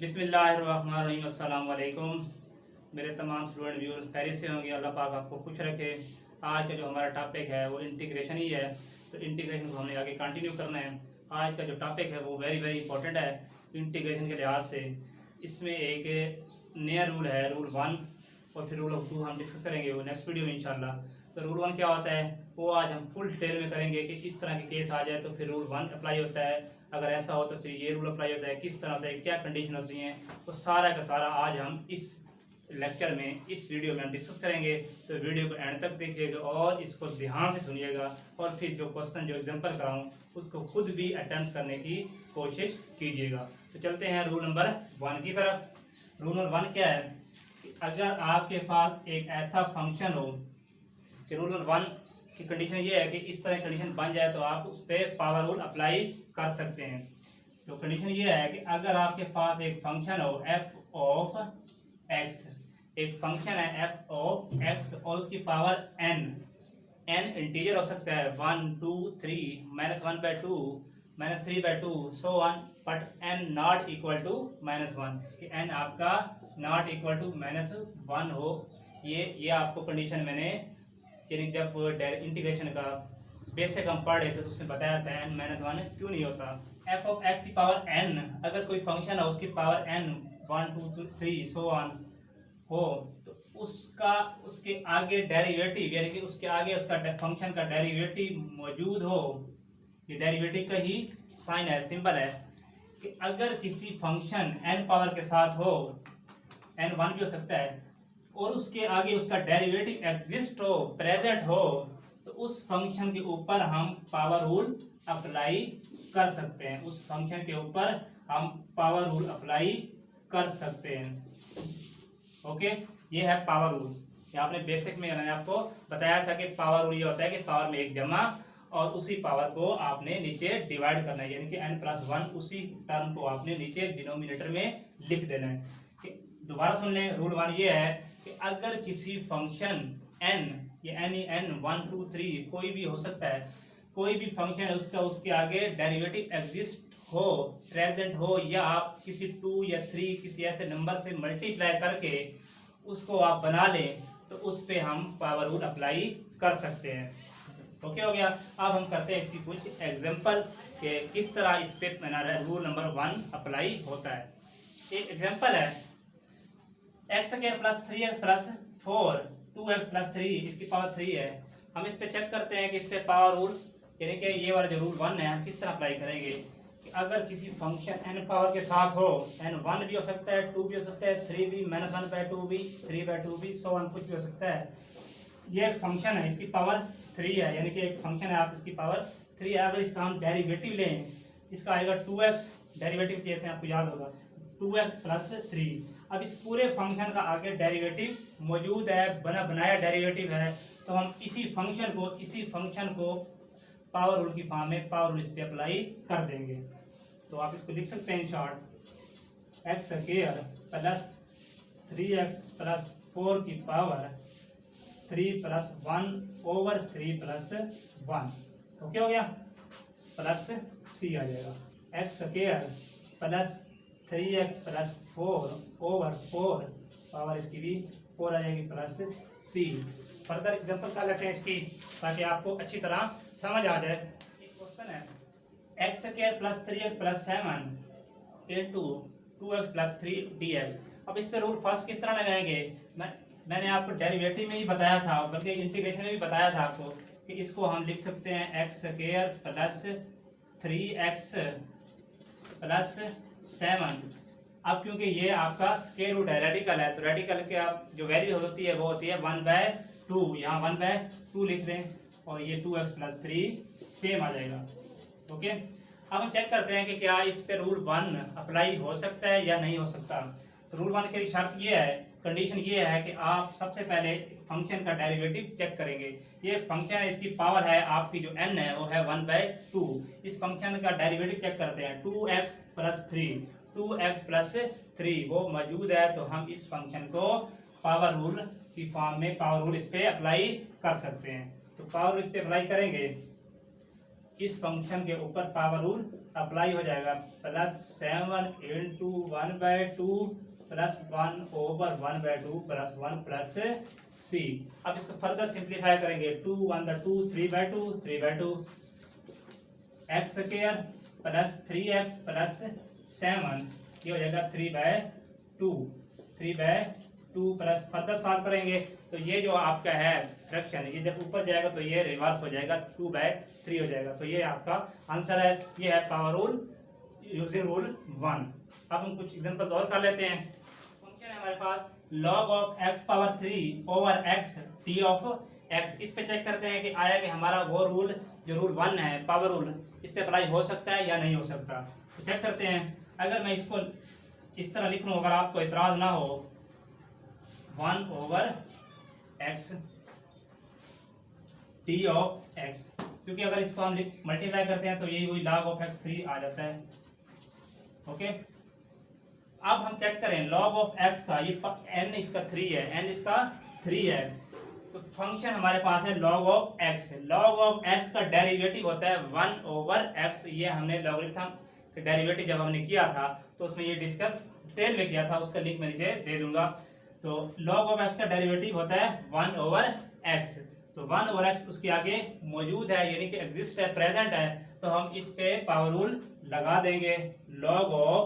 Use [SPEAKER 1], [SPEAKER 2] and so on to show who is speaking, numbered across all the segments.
[SPEAKER 1] बिस्मिल्लाहिर्रहमानिर्रहीम। अस्सलाम वालेकुम मेरे तमाम स्टूडेंट व्यूअर्स, खैरियत से होंगे। अल्लाह पाक आपको खुश रखे। आज का जो हमारा टॉपिक है वो इंटीग्रेशन ही है, तो इंटीग्रेशन को हमने आगे कंटिन्यू करना है। आज का जो टॉपिक है वो वेरी वेरी इंपॉर्टेंट है इंटीग्रेशन के लिहाज से। इसमें एक नया रूल है, रूल 1, और फिर रूल ऑफ 2 हम डिस्कस करेंगे वो नेक्स्ट वीडियो में इंशाल्लाह। तो रूल 1 क्या होता है वो आज हम फुल डिटेल में करेंगे कि इस तरह के केस आ जाए तो फिर रूल 1 अप्लाई होता है, अगर ऐसा हो तो फिर ये रूल अप्लाई होता है, किस तरह होता है, क्या कंडीशन होती हैं, तो सारा का सारा आज हम इस लेक्चर में, इस वीडियो में हम डिस्कस करेंगे। तो वीडियो को एंड तक देखिएगा और इसको ध्यान से सुनिएगा, और फिर जो क्वेश्चन जो एग्जांपल कराऊँ उसको खुद भी अटेम्प्ट करने की कोशिश कीजिएगा। तो चलते हैं रूल नंबर 1 की तरफ। रूल नंबर 1 क्या है कि अगर आपके पास एक ऐसा फंक्शन हो कि रूल नंबर 1 की कंडीशन ये है कि इस तरह कंडीशन बन जाए तो आप उस पर पावर रूल अप्लाई कर सकते हैं। तो कंडीशन ये है कि अगर आपके पास एक फंक्शन हो f ऑफ x, एक फंक्शन है f ऑफ x और उसकी पावर n इंटीजर हो सकता है 1 2 3 -1/2 -3/2 so on, but n not equal to -1, कि n आपका नॉट इक्वल टू -1 हो। ये आपको कंडीशन मैंने यानी जब इंटीग्रेशन का बेसिक हम पढ़ रहे थे तो उसने बताया था n-1 क्यों नहीं होता। f ऑफ x की पावर n, अगर कोई फंक्शन है उसकी पावर n 1 2 3 सो ऑन हो, तो उसके आगे डेरिवेटिव यानी कि उसके आगे उसका फंक्शन का डेरिवेटिव मौजूद हो। ये डेरिवेटिव का ही साइन है, सिंबल है कि अगर किसी फंक्शन n पावर के साथ हो, n1 भी हो सकता है, और उसके आगे उसका डेरिवेटिव एग्जिस्ट हो, प्रेजेंट हो, तो उस फंक्शन के ऊपर हम पावर रूल अप्लाई कर सकते हैं। उस फंक्शन के ऊपर हम पावर रूल अप्लाई कर सकते हैं। ओके, ये है पावर रूल। ये आपने बेसिक में मैंने आपको बताया था कि पावर रूल ये होता है कि पावर में एक जमा और उसी पावर को आपने नीचे डिवाइड करना है, यानी कि n+1 उसी टर्म को आपने नीचे डिनोमिनेटर में लिख देना है। दोबारा सुन लें, रूल 1 ये है कि अगर किसी फंक्शन n, ये n 1 2 3 कोई भी हो सकता है, कोई भी फंक्शन है उसके आगे डेरिवेटिव एग्जिस्ट हो, प्रेजेंट हो, या आप किसी 2 या 3 किसी ऐसे नंबर से मल्टीप्लाई करके उसको आप बना लें तो उस पर हम पावर रूल अप्लाई कर सकते हैं। ओके हो गया। अब हम करते हैं इसकी कुछ एग्जांपल कि किस तरह इस पे रूल नंबर 1 अप्लाई होता है। एक एग्जांपल है x² + 3x + 4 2x + 3, इसकी पावर 3 है। हम इस पे चेक करते हैं कि इस पे पावर रूल यानी कि ये वाला जो रूल 1 है हम किस तरह अप्लाई करेंगे कि अगर किसी फंक्शन n पावर के साथ हो, n1 भी हो सकता है, 2 भी हो सकता है, 3 भी, -1/2 भी, 3/2 भी, सो ऑन, कुछ भी हो सकता है। ये एक फंक्शन है, इसकी पावर 3 है, यानी कि एक फंक्शन है, आप इसकी पावर 3 है। अगर इसका हम डेरिवेटिव लें, इसका आएगा 2x, डेरिवेटिव जैसे आपको याद होगा 2x + 3। अब इस पूरे फंक्शन का आगे डेरिवेटिव मौजूद है, बनाया डेरिवेटिव है, तो हम इसी फंक्शन को पावर रूल की फॉर्म में पावर रूल इस पे अप्लाई कर देंगे। तो आप इसको लिख सकते हैं इन शॉर्ट, x² + 3x + 4 की पावर 3 + 1/3 + 1। ओके हो गया, प्लस c आ जाएगा। x² + 3x + 4/4 पावर इसकी भी 4 आ जाएगी, प्लस c। फर्दर एग्जांपल कर लेते हैं इसकी ताकि आपको अच्छी तरह समझ आ जाए। एक क्वेश्चन है x² + 3x + 7 × 2x + 3 dx। अब इस पे रूल फर्स्ट किस तरह लगाएंगे, मैंने आपको डेरिवेटिव में ही बताया था, बल्कि इंटीग्रेशन में भी बताया था आपको कि इसको हम लिख सकते हैं x² + 3x + 7। अब क्योंकि ये आपका स्क्वायर रूट है, रेडिकल है, तो रेडिकल के आप जो वैल्यू होती है वो होती है 1/2, यहाँ 1/2 लिख दें, और ये 2x + 3 सेम आ जाएगा। ओके, अब हम चेक करते हैं कि क्या इस पे रूल 1 अप्लाई हो सकता है या नहीं हो सकता। तो रूल 1 की शर्त ये है, कंडीशन ये है कि आप सबसे पहले फंक्शन का डेरिवेटिव चेक करेंगे। ये फंक्शन है, इसकी पावर है आपकी जो n है वो है 1/2। इस फंक्शन का डेरिवेटिव चेक करते हैं, 2x + 3, 2x + 3 वो मौजूद है, तो हम इस फंक्शन को पावर रूल की फॉर्म में पावर रूल इस पे अप्लाई कर सकते हैं। तो पावर रूल इस पे अप्लाई करेंगे इस फंक्शन के ऊपर पावर रूल अप्लाई हो जाएगा। +7 इंटू 1/2 +1/1/2 +1 +c। अब इसको फर्दर सिंप्लीफाई करेंगे। 2 1 2 3/2 3/2 x स्क्वायर +3x +7 ये हो जाएगा 3/2 3/2 प्लस फर्दर सॉल्व करेंगे तो ये जो आपका है फ्रैक्शन ये जब ऊपर जाएगा तो ये रिवर्स हो जाएगा 2/3 हो जाएगा। तो ये आपका आंसर है। ये है पावर रूल यूजिंग रूल 1। अब हम कुछ एग्जांपल और कर लेते हैं। फंक्शन है हमारे पास log of x power 3 over x t of x। इस पे चेक करते हैं कि आया कि हमारा वो रूल जो रूल 1 है पावर रूल इस पे अप्लाई हो सकता है या नहीं हो सकता। तो चेक करते हैं। अगर मैं इसको इस तरह लिख लूँ, अगर आपको इतराज ना हो, 1 over x t of x, क्योंकि अगर इसको हम मल्टीप्लाई करते हैं तो यही वही log of x 3 आ जाता है। ओके, अब हम चेक करें log of x का, ये n इसका 3 है, n इसका 3 है, तो फंक्शन हमारे पास है log of x। log of x का डेरिवेटिव होता है 1 ओवर x। ये हमने लॉगरिथम के डेरिवेटिव जब हमने किया था तो उसमें ये डिस्कस डिटेल में किया था, उसका लिंक मैं नीचे दे दूंगा। तो log of x का डेरिवेटिव होता है 1 ओवर x। तो 1 ओवर x उसके आगे मौजूद है, यानी कि एग्जिस्ट है, प्रेजेंट है, तो हम इस पे पावर रूल लगा देंगे। log of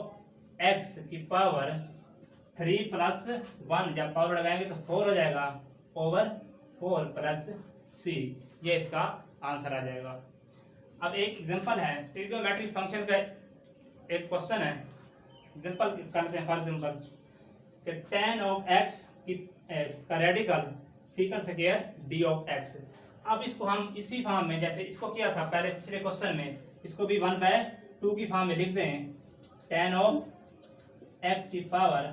[SPEAKER 1] x की पावर 3 प्लस 1 जब पावर लगाएंगे तो 4 हो जाएगा ओवर 4 प्लस c। ये इसका आंसर आ जाएगा। अब एक एग्जांपल है, ट्रिग्नोमेट्रिक फंक्शन का एक क्वेश्चन है। एग्जांपल करते हैं। फॉर एग्जांपल कि tan ऑफ x की का radical secant square d of x। अब इसको हम इसी फॉर्म में जैसे इसको किया था पहले पिछले क्वेश्चन में, इसको भी 1/2 की फॉर्म में लिख दें। tan ऑफ x की power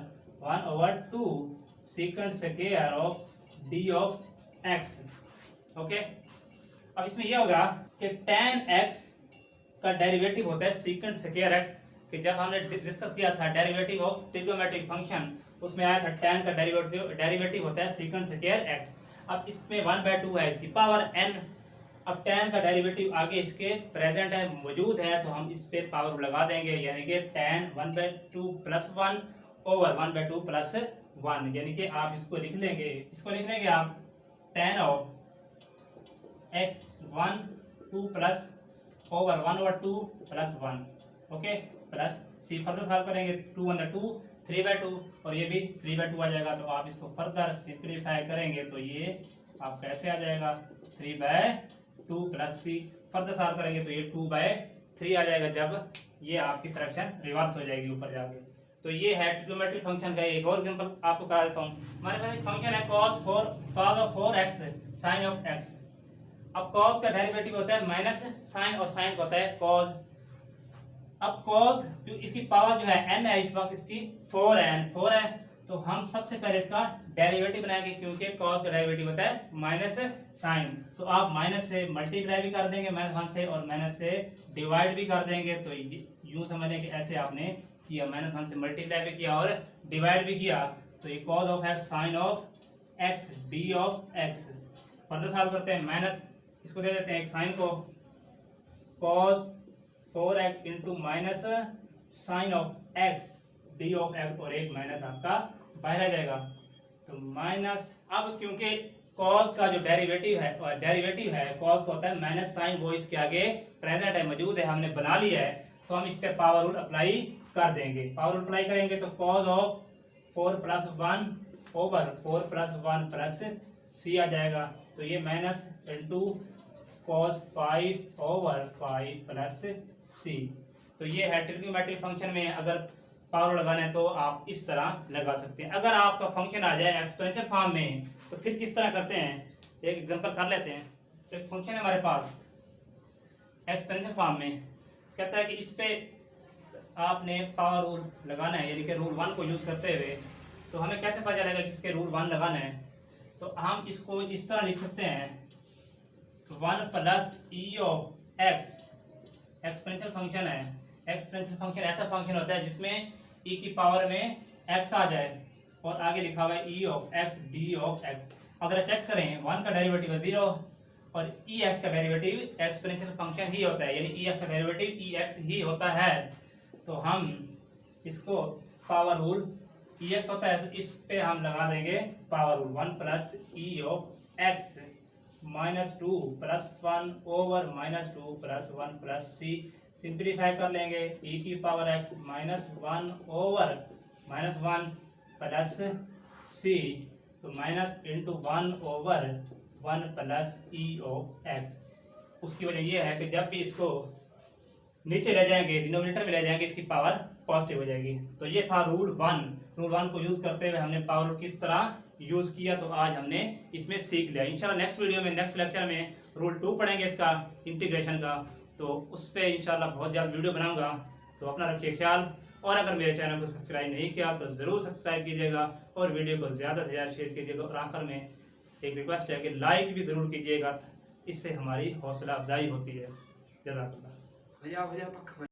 [SPEAKER 1] 1 over 2 secant square of d of x। Okay, अब इसमें यह होगा कि tan x का डेरिवेटिव होता है सीकंड स्क्वायर x। कि जब हमने डिस्कस किया था डेरिवेटिव ऑफ ट्रिग्नोमेट्रिक फंक्शन, उसमें आया था tan का डेरिवेटिव होता है सीकंड स्क्वायर x। अब इसमें 1/2 है, इसकी पावर n। अब tan का डेरिवेटिव आगे इसके प्रेजेंट है, मौजूद है, तो हम इस पे पावर लगा देंगे, यानी कि tan 1/2 प्लस 1 ओवर 1/2 प्लस 1। यानी कि आप इसको लिख लेंगे, इसको लिख लेंगे आप tan of x 1 2 plus over 1/2 plus 1। Okay, plus c further solve करेंगे। 2 1 2 3/2 और ये भी 3/2 आ जाएगा। तो आप इसको फर्दर सिंप्लीफाई करेंगे तो ये आप कैसे आ जाएगा 3/2 प्लस c। फर्दर सॉल्व करेंगे तो ये 2/3 आ जाएगा जब ये आपकी फ्रैक्शन रिवर्स हो जाएगी ऊपर जाके। तो ये है ट्रिग्नोमेट्रिक फंक्शन का। एक और एग्जांपल आपको करा देता हूँ। हमारे पास एक फंक्शन है cos of 4x sin of x। अब cos का डेरिवेटिव होता है माइनस साइन, और साइन का होता है cos। अब cos इसकी पावर जो है n है, इस वक्त इसकी 4 है, तो हम सबसे पहले इसका डेरिवेटिव बनाएंगे, क्योंकि cos का डेरिवेटिव होता है माइनस साइन। तो आप माइनस से मल्टीप्लाई भी कर देंगे -1 से, और माइनस से डिवाइड भी कर देंगे। तो यूं समझें कि ऐसे आपने किया, -1 से मल्टीप्लाई भी किया और डिवाइड भी किया। तो ये cos of x sine of x d of x। Further solve करते हैं। माइनस इसको दे देते हैं एक साइन को, cos 4x into minus sine of x d of x, और एक माइनस आपका बाहर आ जाएगा। तो माइनस, अब क्योंकि cos का जो डेरिवेटिव है cos का होता है माइनस साइन, वो इसके आगे प्रेजेंट है, मौजूद है, हमने बना लिया है, तो हम इस पे पावर रूल अप्लाई कर देंगे। पावर रूल अप्लाई करेंगे तो cos of 4 plus 1 over 4 plus 1 plus c आ जाएगा। तो ये minus into cos 5 over 5 plus c। तो ये है ट्रिग्नोमेट्रिक फंक्शन में अगर पावर लगाना है तो आप इस तरह लगा सकते हैं। अगर आपका फंक्शन आ जाए एक्सपोनेंशियल फॉर्म में तो फिर किस तरह करते हैं, एक एग्जांपल कर लेते हैं। तो एक फंक्शन है हमारे पास एक्सपोनेंशियल फॉर्म में, कहता है कि इस पे आपने पावर रूल लगाना है, यानी कि रूल 1 को यूज करते हुए। तो हमें कैसे पता चलेगा कि इसके रूल 1 लगाना है, तो हम इसको इस तरह लिख सकते हैं 1 plus e of x। Exponential function है। एक्सपोनेंशियल फंक्शन ऐसा फंक्शन होता है जिसमें e की पावर में x आ जाए और आगे लिखा हुआ है e of x d of x। अगर चेक करें 1 का डेरिवेटिव है 0, और ई एक्स का डेरिवेटिव एक्सपोनेंशियल फंक्शन ही होता है, यानी ई एक्स का डेरिवेटिव ई एक्स ही होता है। तो हम इसको पावर रूल ई एक्स होता है तो इस पे हम लगा देंगे power rule 1 plus E of x minus 2 plus 1 over minus 2 plus 1 plus C. Simplify कर लेंगे ई की power x minus 1 over minus 1 plus C, तो minus into 1 over 1 plus E of x. उसकी वजह यह है कि जब भी इसको नीचे ले जाएंगे, डिनोमिनेटर में ले जाएंगे, इसकी पावर पॉजिटिव हो जाएगी। तो ये था रूल 1। रूल 1 को यूज करते हुए हमने पावर किस तरह यूज किया, तो आज हमने इसमें सीख लिया। इंशाल्लाह नेक्स्ट वीडियो में, नेक्स्ट लेक्चर में रूल 2 पढ़ेंगे इसका, इंटीग्रेशन का। तो उस पर इंशाल्लाह बहुत जल्द वीडियो बनाऊंगा। तो अपना रखिए ख्याल, और अगर मेरे चैनल को सब्सक्राइब नहीं किया तो ज़रूर सब्सक्राइब कीजिएगा और वीडियो को ज़्यादा से ज़्यादा शेयर कीजिएगा। और आखिर में एक रिक्वेस्ट है कि लाइक भी ज़रूर कीजिएगा, इससे हमारी हौसला अफजाई होती है। जज़ाकल्लाह।